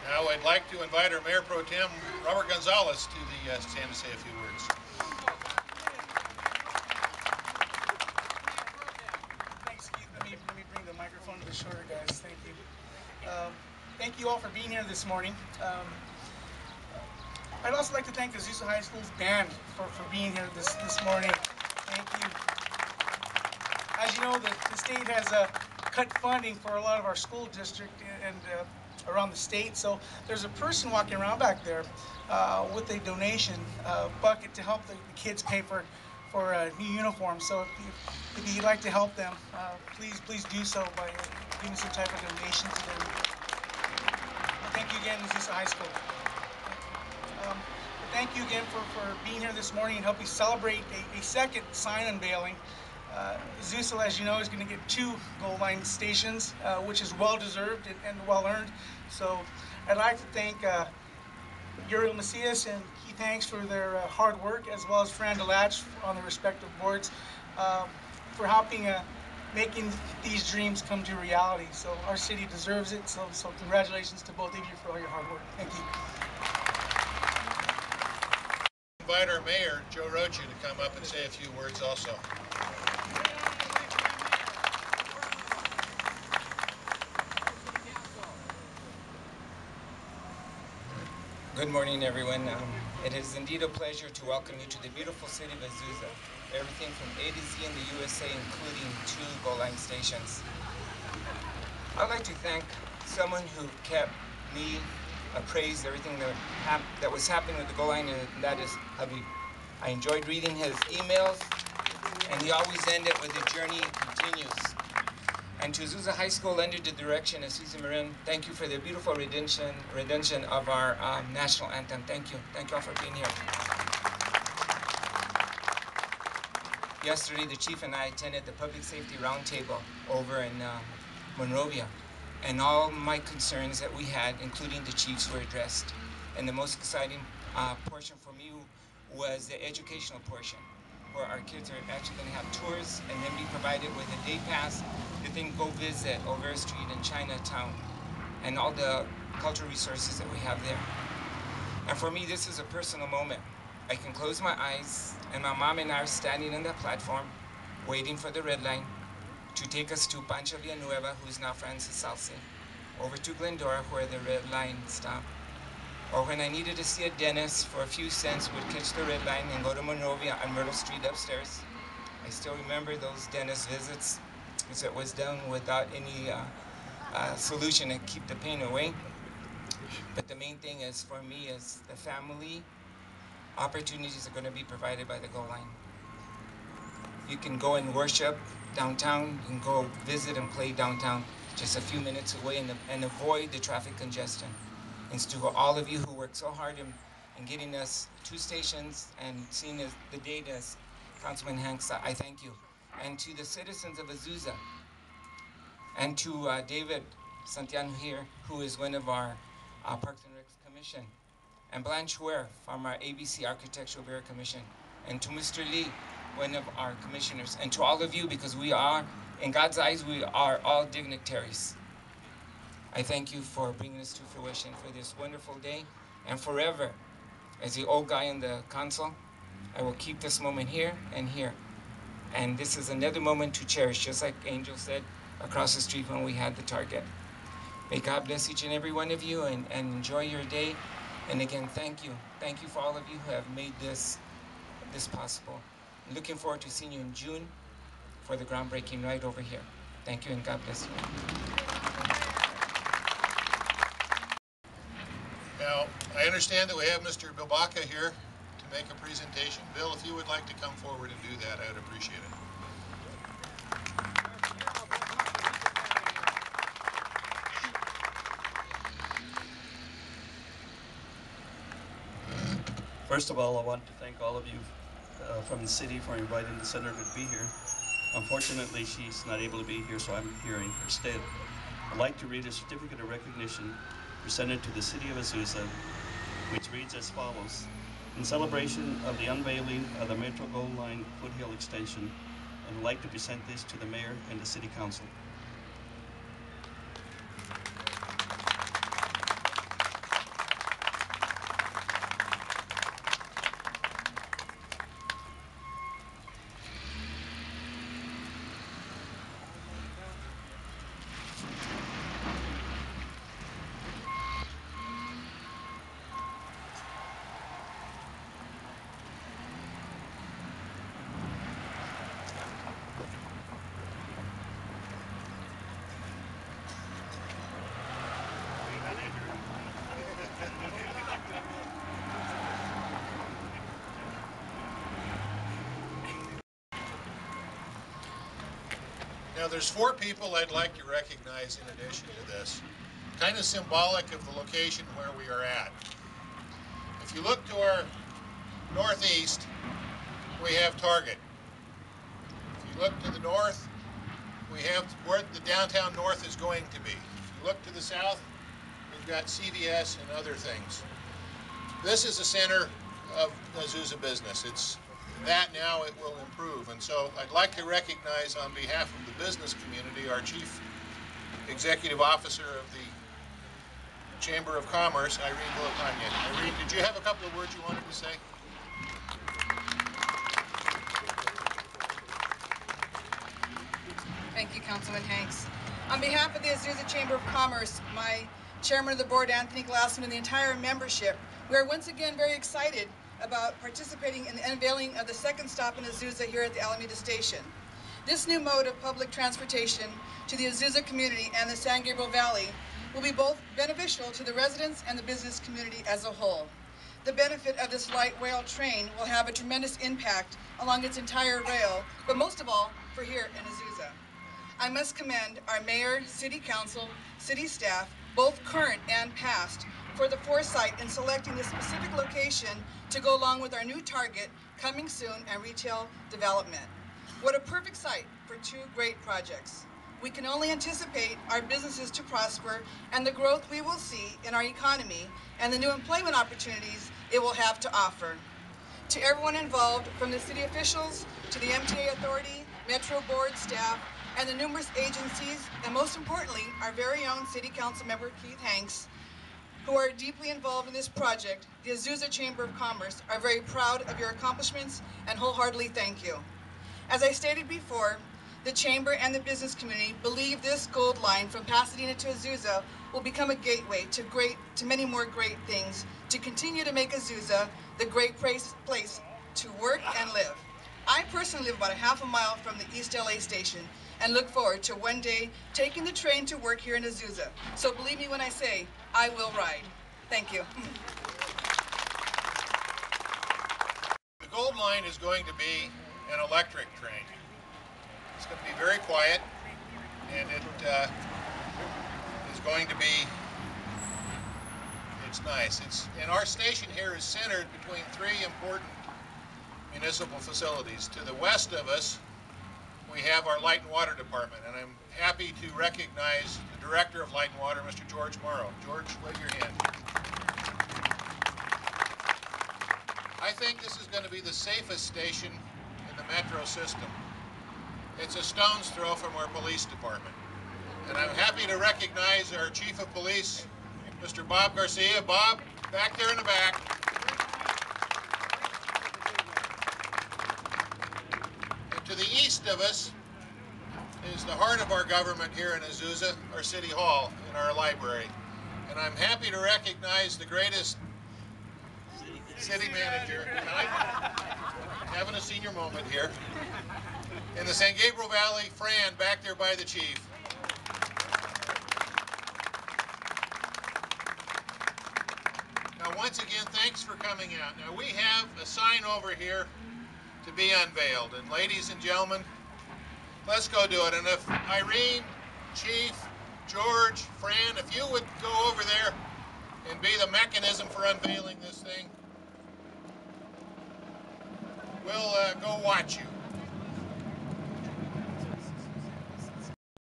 Now I'd like to invite our Mayor Pro Tem, Robert Gonzalez, to the stand to say a few words. Thanks, Keith. Let me bring the microphone to the shoulder, guys. Thank you. Thank you all for being here this morning. I'd also like to thank Azusa High School's band for being here this morning. Thank you. As you know, the state has cut funding for a lot of our school district and around the state. So there's a person walking around back there with a donation bucket to help the kids pay for new uniforms. So if you'd like to help them, please do so by giving some type of donation to them. Thank you again, Azusa High School. Thank you again for being here this morning and helping celebrate a second sign unveiling. Azusa, as you know, is going to get 2 goal line stations, which is well-deserved and well-earned. So I'd like to thank Uriel Macias and Keith Hanks for their hard work, as well as Fran DeLatch on the respective boards for helping making these dreams come to reality. So our city deserves it. So congratulations to both of you for all your hard work. Thank you. Invite our Mayor, Joe Rocha, to come up and say a few words also. Good morning, everyone. It is indeed a pleasure to welcome you to the beautiful city of Azusa. Everything from A to Z in the USA, including 2 goal line stations. I'd like to thank someone who kept me appraised everything that was happening with the goal line, and that is Habib. I enjoyed reading his emails, and he always ended with "the journey continues." And to Azusa High School, under the direction of Susie Marin, thank you for the beautiful rendition of our national anthem. Thank you. Thank you all for being here. Yesterday, the chief and I attended the Public Safety Roundtable over in Monrovia, and all my concerns that we had, including the chiefs, were addressed. And the most exciting portion for me was the educational portion, where our kids are actually going to have tours and then be provided with a day pass to then go visit Olvera Street in Chinatown and all the cultural resources that we have there. And for me, this is a personal moment. I can close my eyes, and my mom and I are standing on that platform, waiting for the red line to take us to Pancho Villanueva, who is now Francis Salce, over to Glendora, where the red line stopped. Or when I needed to see a dentist for a few cents, would catch the red line and go to Monrovia on Myrtle Street upstairs. I still remember those dentist visits, because it was done without any solution to keep the pain away. But the main thing is, for me, is the family opportunities are going to be provided by the goal line. You can go and worship downtown, you can go visit and play downtown, just a few minutes away, and avoid the traffic congestion. And to all of you who worked so hard in getting us 2 stations and seeing the date as Councilman Hanks, I thank you. And to the citizens of Azusa, and to David Santiano here, who is one of our Parks and Recs Commission, and Blanche Ware from our ABC Architectural Bureau Commission, and to Mr. Lee, one of our commissioners, and to all of you, because we are, in God's eyes, we are all dignitaries. I thank you for bringing this to fruition for this wonderful day, and forever, as the old guy in the council, I will keep this moment here and here. And this is another moment to cherish, just like Angel said across the street when we had the Target. May God bless each and every one of you, and enjoy your day. And again, thank you. Thank you for all of you who have made this possible. I'm looking forward to seeing you in June for the groundbreaking right over here. Thank you, and God bless you. Now, I understand that we have Mr. Bilbaka here to make a presentation. Bill, if you would like to come forward and do that, I would appreciate it. First of all, I want to thank all of you from the city for inviting the senator to be here. Unfortunately, she's not able to be here, so I'm here in her stead. I'd like to read a certificate of recognition presented to the city of Azusa, which reads as follows. In celebration of the unveiling of the Metro Gold Line Foothill Extension, I'd like to present this to the mayor and the city council. Now there's 4 people I'd like to recognize in addition to this, kind of symbolic of the location where we are at. If you look to our northeast, we have Target. If you look to the north, we have where the downtown north is going to be. If you look to the south, we've got CVS and other things. This is the center of Azusa business. It's that now, it will improve. And so I'd like to recognize on behalf of the business community our Chief Executive Officer of the Chamber of Commerce, Irene Villatanya. Irene, did you have a couple of words you wanted to say? Thank you, Councilman Hanks. On behalf of the Azusa Chamber of Commerce, my Chairman of the Board, Anthony Glassman, and the entire membership, we are once again very excited about participating in the unveiling of the second stop in Azusa here at the Alameda Station. This new mode of public transportation to the Azusa community and the San Gabriel Valley will be both beneficial to the residents and the business community as a whole. The benefit of this light rail train will have a tremendous impact along its entire rail, but most of all for here in Azusa. I must commend our mayor, city council, city staff, both current and past, for the foresight in selecting this specific location to go along with our new target, coming soon, and retail development. What a perfect site for 2 great projects. We can only anticipate our businesses to prosper and the growth we will see in our economy and the new employment opportunities it will have to offer. To everyone involved, from the city officials to the MTA Authority, Metro Board staff, and the numerous agencies, and most importantly, our very own City Council member Keith Hanks, who are deeply involved in this project, the Azusa Chamber of Commerce are very proud of your accomplishments and wholeheartedly thank you. As I stated before, the Chamber and the business community believe this gold line from Pasadena to Azusa will become a gateway to many more great things, to continue to make Azusa the great place to work and live. I personally live about a half a mile from the East LA station and look forward to one day taking the train to work here in Azusa. So believe me when I say, I will ride. Thank you. The Gold Line is going to be an electric train. It's going to be very quiet, and it is going to be, it's nice. And our station here is centered between 3 important municipal facilities. To the west of us, we have our Light and Water Department, and I'm happy to recognize the Director of Light and Water, Mr. George Morrow. George, wave your hand. I think this is going to be the safest station in the metro system. It's a stone's throw from our police department. And I'm happy to recognize our Chief of Police, Mr. Bob Garcia. Bob, back there in the back. And to the east of us is the heart of our government here in Azusa, our City Hall and our library. And I'm happy to recognize the greatest city manager, having a senior moment here, in the San Gabriel Valley, Fran, back there by the chief. Now, once again, thanks for coming out. Now, we have a sign over here to be unveiled. And ladies and gentlemen, let's go do it. And if Irene, Chief, George, Fran, if you would go over there and be the mechanism for unveiling this thing, we'll go watch you.